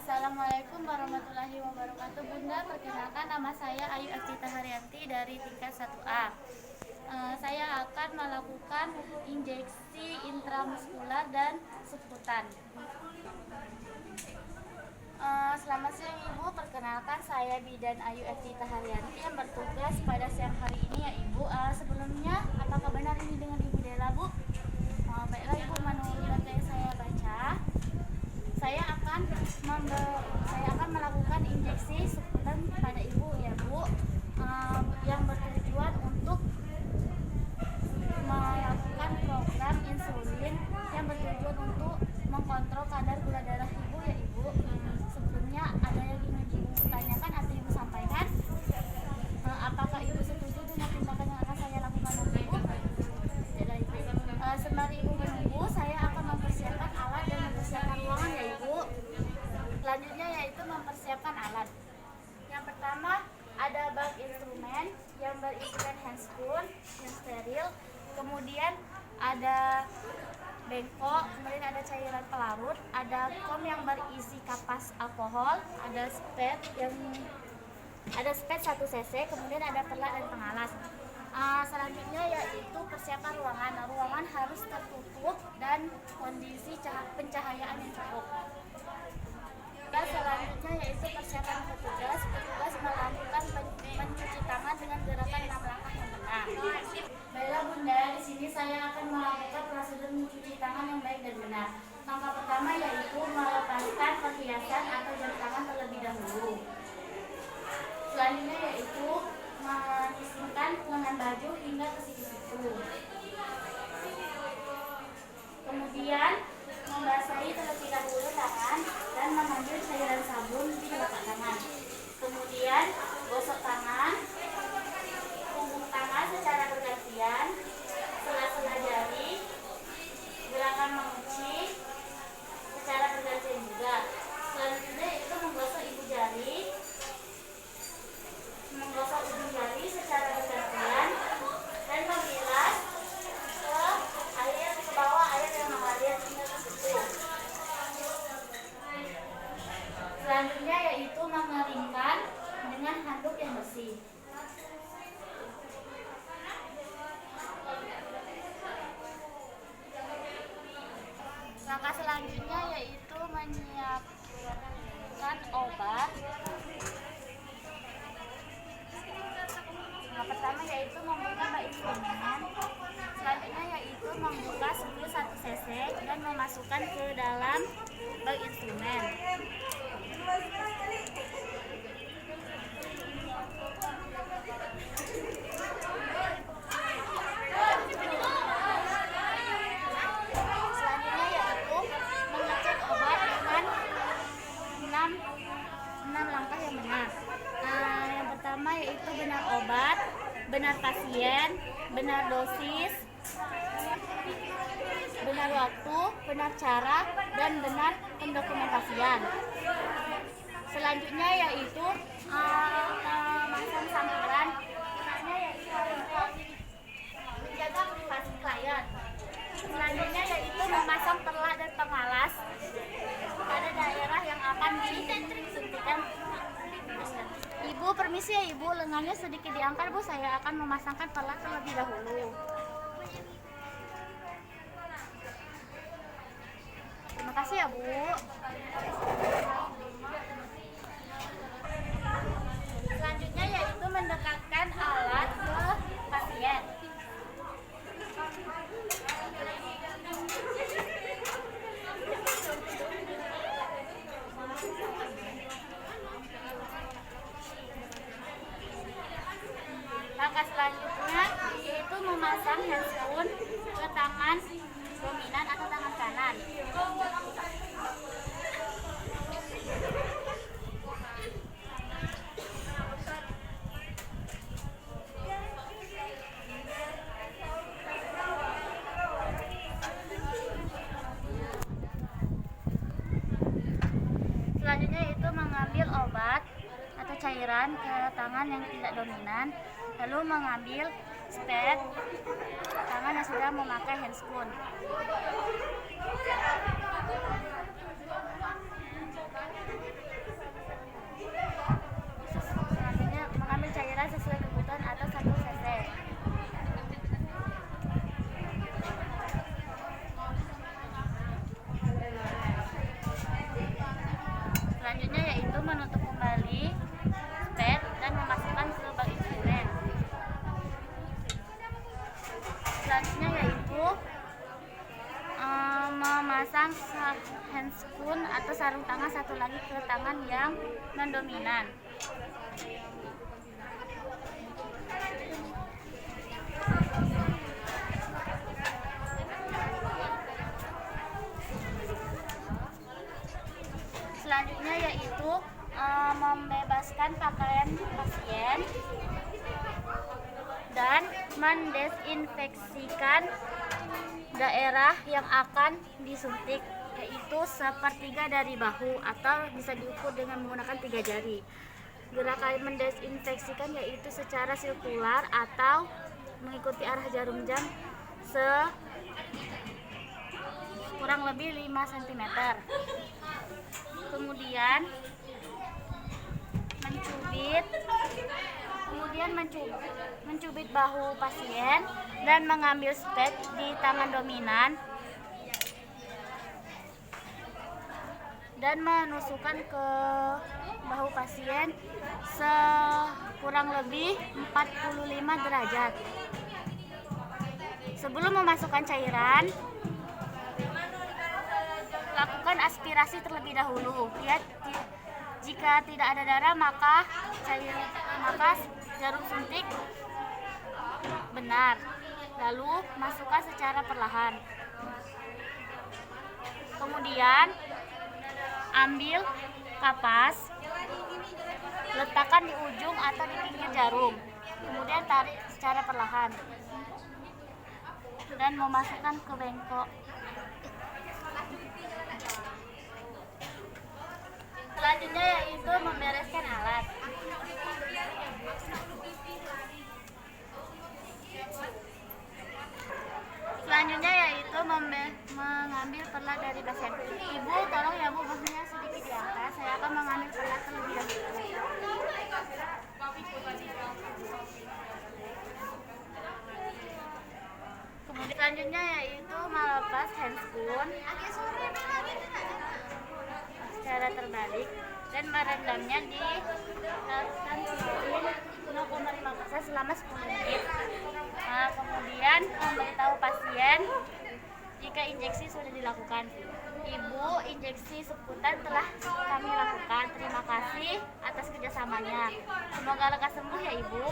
Assalamualaikum warahmatullahi wabarakatuh. Bunda, perkenalkan nama saya Ayu Aktita Haryanti dari tingkat 1A. Saya akan melakukan injeksi intramuskular dan subkutan. Selamat siang Ibu, perkenalkan saya Bidan Ayu Aktita Haryanti yang bertugas pada siang hari ini ya Ibu. Sebelumnya, apakah benar ini dengan Ibu Dela, Bu? Baiklah Ibu, menurut yang saya baca, saya akan melakukan injeksi subkutan pada Ibu ya Bu, yang bertujuan untuk melakukan program insulin yang bertujuan untuk mengkontrol kadar gula darah Ibu ya Ibu. Sebelumnya ada yang ingin Ibu tanyakan atau Ibu sampaikan? Apakah Ibu setuju dengan tindakan yang akan saya lakukan nanti Ibu? Tidak Ibu. Sembari Ibu menunggu, saya akan mempersiapkan alat dan mempersiapkan ruangan ya Ibu. Selanjutnya yaitu mempersiapkan alat. Yang pertama ada bag instrumen yang berisikan handspoon yang steril, kemudian ada bengkok, kemudian ada cairan pelarut, ada kom yang berisi kapas alkohol, ada spet 1 cc, kemudian ada perlat dan pengalas. Selanjutnya yaitu persiapan ruangan. Ruangan harus tertutup dan kondisi pencahayaan yang cukup. Dan selanjutnya yaitu persiapan petugas. Petugas melakukan mencuci tangan dengan gerakan 6 langkah yang benar. Baiklah Bunda, di sini saya akan melakukan prosedur mencuci tangan yang baik dan benar. Langkah pertama yaitu melepaskan perhiasan atau jam tangan terlebih dahulu. Selanjutnya yaitu menyisingkan lengan baju hingga ke siku-siku. Kemudian membasahi terlebih dahulu tangan dan mengambil cairan sabun di telapak tangan. Kemudian gosok tangan, punggung tangan secara bergantian, sela-sela jari, gerakan mengunci secara bergantian juga. Selanjutnya itu menggosok ibu jari, menggosok ujung jari secara bergantian dan membilas ke bawah air yang mengalir hingga ke siku. Selanjutnya yaitu mengeringkan dengan handuk yang bersih. Langkah selanjutnya yaitu menyiapkan obat. Yang pertama yaitu membuka bag instrumen. Selanjutnya yaitu membuka spul 1 cc dan memasukkan ke dalam bag instrumen. Selanjutnya yaitu mengecek obat dengan 6 langkah yang benar. Yang pertama yaitu benar obat, benar pasien, benar dosis, benar waktu, benar cara, dan benar pendokumentasian. Selanjutnya yaitu memasang sampuran, gunanya yaitu untuk menjaga privasi klien. Selanjutnya yaitu memasang perlat dan pengalas pada daerah yang akan disuntikan. Ibu, permisi ya Ibu, lengannya sedikit diangkat Bu, saya akan memasangkan perlat terlebih dahulu. Terima kasih ya Bu. Selanjutnya yaitu mendekatkan alat ke pasien. Langkah selanjutnya yaitu memasang handspoon ke tangan dominan atau tangan kanan. Selanjutnya itu mengambil obat atau cairan ke tangan yang tidak dominan, lalu mengambil spet tangan yang sudah memakai handspoon. spoon atau sarung tangan satu lagi ke tangan yang non-dominan. Selanjutnya yaitu membebaskan pakaian pasien dan mendesinfeksikan daerah yang akan disuntik, yaitu sepertiga dari bahu atau bisa diukur dengan menggunakan 3 jari. Gerakan mendesinfeksikan yaitu secara sirkular atau mengikuti arah jarum jam kurang lebih 5 cm. Kemudian mencubit bahu pasien dan mengambil spek di tangan dominan dan menusukkan ke bahu pasien kurang lebih 45 derajat. Sebelum memasukkan cairan, lakukan aspirasi terlebih dahulu. Jika tidak ada darah, maka jarum suntik benar. Lalu masukkan secara perlahan. Kemudian ambil kapas, letakkan di ujung atau di pinggir jarum. Kemudian tarik secara perlahan dan memasukkan ke bengkok. Selanjutnya yaitu membereskan alat. Selanjutnya yaitu mengambil perlat dari pasien. Ibu, tolong ya Bu, bahunya sedikit diangkat. Saya akan mengambil perlat terlebih dahulu. Kemudian selanjutnya yaitu melepas handscoon secara terbalik dan merendamnya di larutan chlorine 0,5% selama 10 menit. Kemudian memberitahu pasien jika injeksi sudah dilakukan. Ibu, injeksi seputan telah kami lakukan. Terima kasih atas kerjasamanya. Semoga lekas sembuh ya Ibu.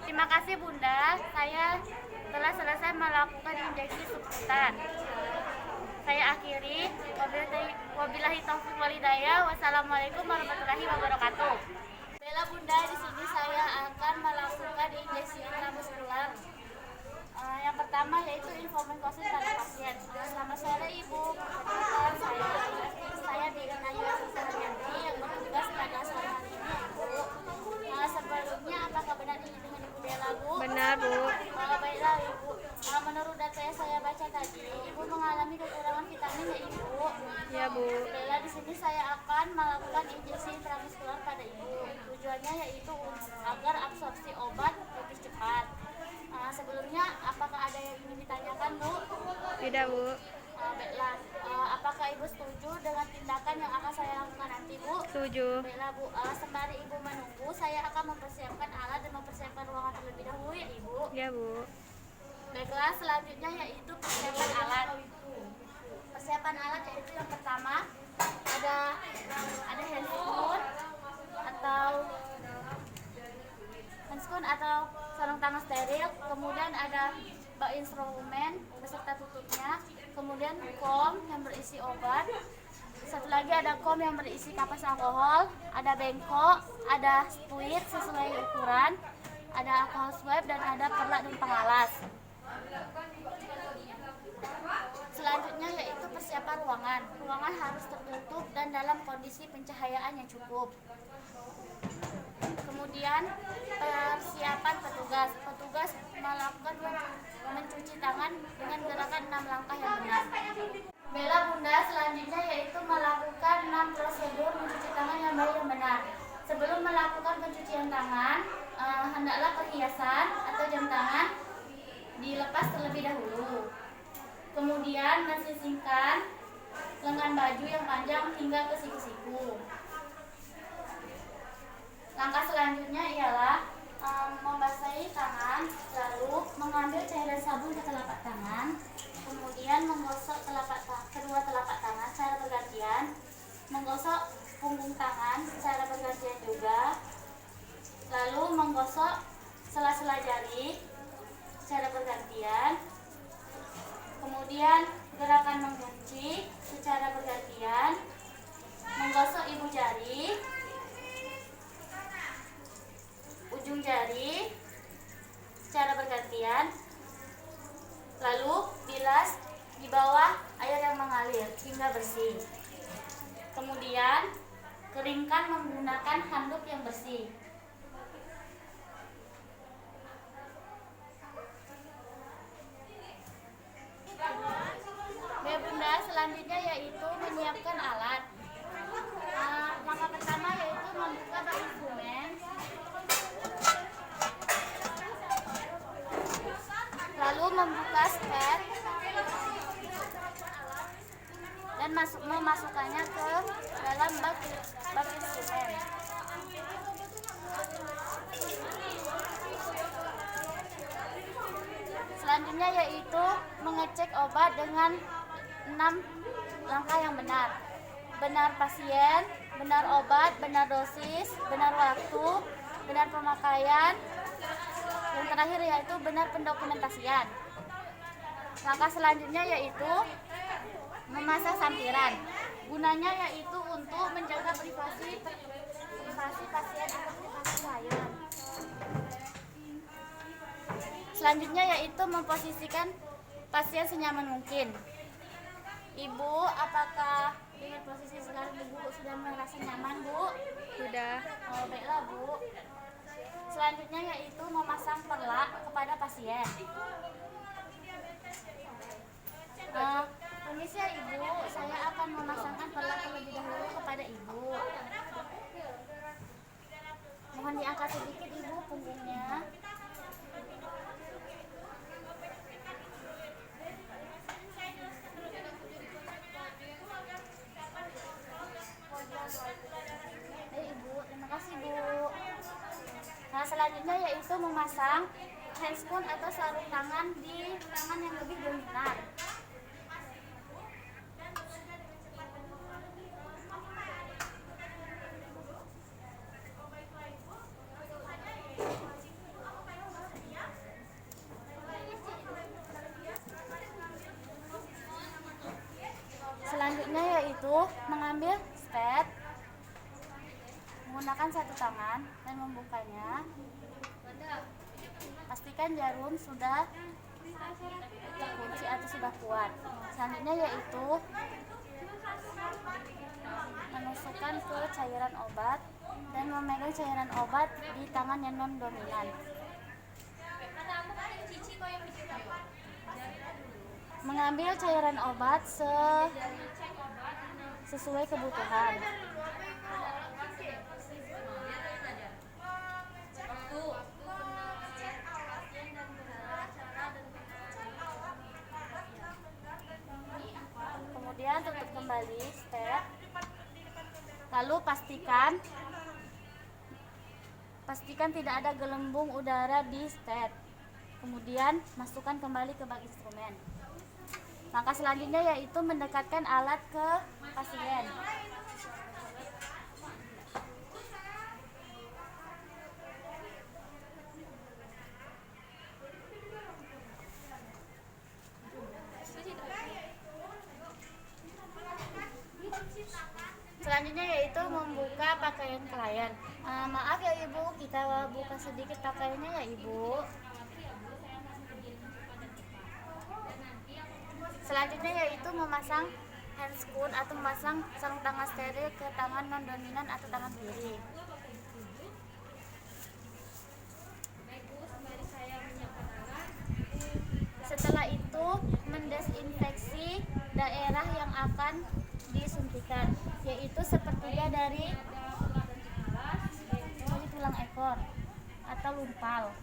Terima kasih Bunda, saya telah selesai melakukan injeksi seputan. Saya akhiri. Wabillahi taufiq walhidayah. Wassalamualaikum warahmatullahi wabarakatuh. Bella Bunda, di sini saya akan melakukan injeksi intramuskular. Yang pertama yaitu informasi pada pasien. Selamat sore Ibu. Saya Dina Nayuasi Sarjantri yang bertugas pada sore hari ini Ibu. Sebelumnya apakah benar ini dengan Ibu Bella Bu? Benar Bu. Baiklah Ibu. Menurut data yang saya baca tadi, Ibu mengalami kekurangan vitamin ya Ibu. Ya Bu. Bella, di sini saya akan melakukan injeksi intramuskular pada Ibu. Tujuannya yaitu agar absorpsi obat lebih cepat. Sebelumnya, apakah ada yang ingin ditanyakan Bu? Tidak Bu. Baiklah, apakah Ibu setuju dengan tindakan yang akan saya lakukan nanti Bu? Setuju. Baiklah Bu, sembari Ibu menunggu, saya akan mempersiapkan alat dan mempersiapkan ruangan terlebih dahulu ya Ibu. Ya Bu. Baiklah, selanjutnya yaitu persiapan alat. Persiapan alat yaitu yang pertama ada handscoon atau sarung tangan steril, kemudian ada bak instrumen beserta tutupnya, kemudian kom yang berisi obat, satu lagi ada kom yang berisi kapas alkohol, ada bengkok, ada spuit sesuai ukuran, ada alkohol swab dan ada perlat dan pengalas. Selanjutnya yaitu persiapan ruangan. Ruangan harus tertutup dan dalam kondisi pencahayaan yang cukup. Kemudian persiapan petugas. Petugas melakukan mencuci tangan dengan gerakan 6 langkah yang benar. Bella Bunda, selanjutnya yaitu melakukan 6 prosedur mencuci tangan yang baik dan benar. Sebelum melakukan pencucian tangan, hendaklah perhiasan atau jam tangan dilepas terlebih dahulu. Kemudian mensisihkan lengan baju yang panjang hingga ke siku-siku. Langkah selanjutnya ialah membasahi tangan, lalu mengambil cairan sabun ke telapak tangan, Kemudian menggosok kedua telapak tangan secara bergantian. Menggosok punggung tangan secara bergantian juga. Lalu menggosok sela-sela jari secara bergantian. Kemudian gerakan mengunci secara bergantian. Menggosok ibu jari, ujung jari secara bergantian. Lalu bilas di bawah air yang mengalir hingga bersih. Kemudian keringkan menggunakan handuk yang bersih. Bunda, selanjutnya yaitu menyiapkan alat. Langkah pertama yaitu membuka bak instrumen. Lalu membuka spet dan memasukkannya ke dalam bak instrumen. Selanjutnya yaitu mengecek obat dengan 6 langkah yang benar. Benar pasien, benar obat, benar dosis, benar waktu, benar pemakaian. Yang terakhir yaitu benar pendokumentasian. Langkah selanjutnya yaitu memasang sampiran. Gunanya yaitu untuk menjaga privasi pasien atau privasi klien. Selanjutnya yaitu memposisikan pasien senyaman mungkin. Ibu, apakah dengan posisi sekarang Ibu sudah merasa nyaman, Bu? Sudah. Oh, baiklah, Bu. Selanjutnya yaitu memasang perlak kepada pasien. Permisi ya Ibu, saya akan memasangkan perlak terlebih dahulu kepada Ibu. Mohon diangkat sedikit Ibu punggungnya. Ibu, terima kasih Bu. Nah, selanjutnya yaitu memasang handscoon atau sarung tangan di tangan yang lebih dominan. Selanjutnya yaitu mengambil spet menggunakan satu tangan dan membukanya. Pastikan jarum sudah terkunci atau sudah kuat. Selanjutnya yaitu menusukkan ke cairan obat dan memegang cairan obat di tangan yang non dominan. Mengambil cairan obat sesuai kebutuhan. Kemudian tutup kembali spet. Lalu pastikan tidak ada gelembung udara di spet. Kemudian masukkan kembali ke bak instrumen. Langkah selanjutnya yaitu mendekatkan alat ke pasien. Selanjutnya yaitu membuka pakaian klien. Maaf ya Ibu, kita buka sedikit pakaiannya ya Ibu. Selanjutnya yaitu memasang handscoon atau memasang sarung tangan steril ke tangan non dominan atau tangan kiri. Setelah itu mendesinfeksi daerah yang akan disuntikan, yaitu sepertiga dari tulang ekor atau lumpal.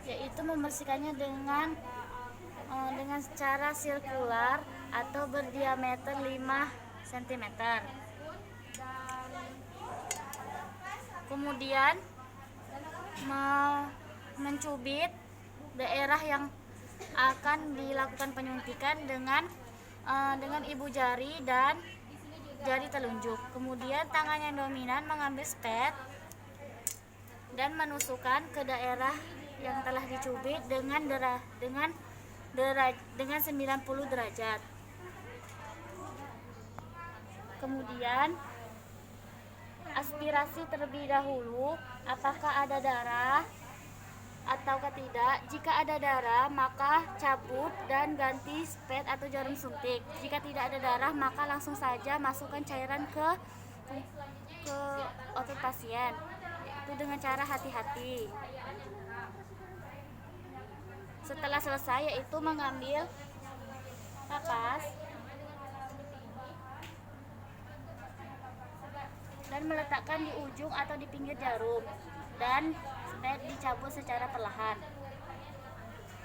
Yaitu membersihkannya dengan cara sirkular atau berdiameter 5 cm. Kemudian mencubit daerah yang akan dilakukan penyuntikan dengan ibu jari dan jari telunjuk. Kemudian tangan yang dominan mengambil spet dan menusukkan ke daerah yang telah dicubit dengan 90 derajat. Kemudian aspirasi terlebih dahulu apakah ada darah atau tidak. Jika ada darah maka cabut dan ganti spet atau jarum suntik. Jika tidak ada darah maka langsung saja masukkan cairan ke otot pasien. Itu dengan cara hati-hati. Setelah selesai yaitu mengambil kapas dan meletakkan di ujung atau di pinggir jarum dan spet dicabut secara perlahan.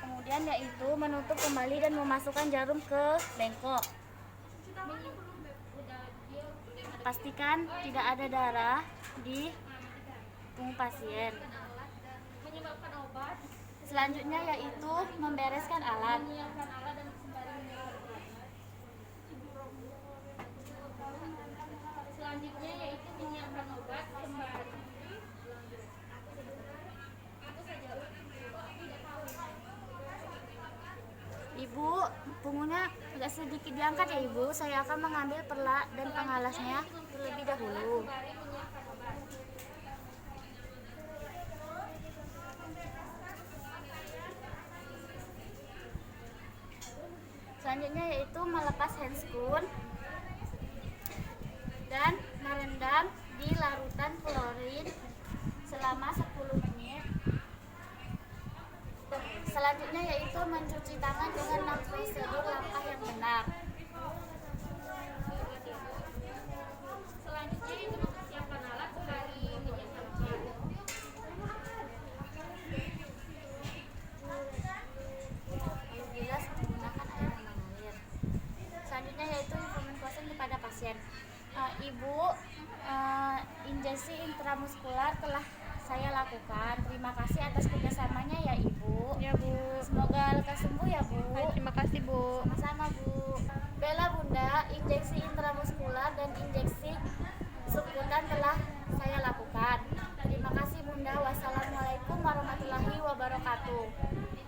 Kemudian yaitu menutup kembali dan memasukkan jarum ke bengkok. Pastikan tidak ada darah di punggung pasien. Selanjutnya yaitu membereskan alat. Selanjutnya yaitu menyiapkan obat kembali. Ibu, punggungnya agak sedikit diangkat ya Ibu. Saya akan mengambil perlak dan pengalasnya terlebih dahulu. Selanjutnya yaitu melepas handscoon dan merendam di larutan klorin selama 10 menit. Selanjutnya yaitu mencuci tangan dengan prosedur langkah yang benar. Selanjutnya itu mempersiapkan alat kembali menyiapkan obat. Bila menggunakan air yang mengalir. Selanjutnya yaitu instrumen kosen kepada pasien. Ibu, injeksi intramuskular telah saya lakukan. Terima kasih atas kerjasamanya ya Ibu. Ya Bu. Semoga lekas sembuh ya Bu. Terima kasih Bu. Sama-sama Bu. Bella Bunda, injeksi intramuskular dan injeksi subkutan telah saya lakukan. Terima kasih Bunda. Wassalamualaikum warahmatullahi wabarakatuh.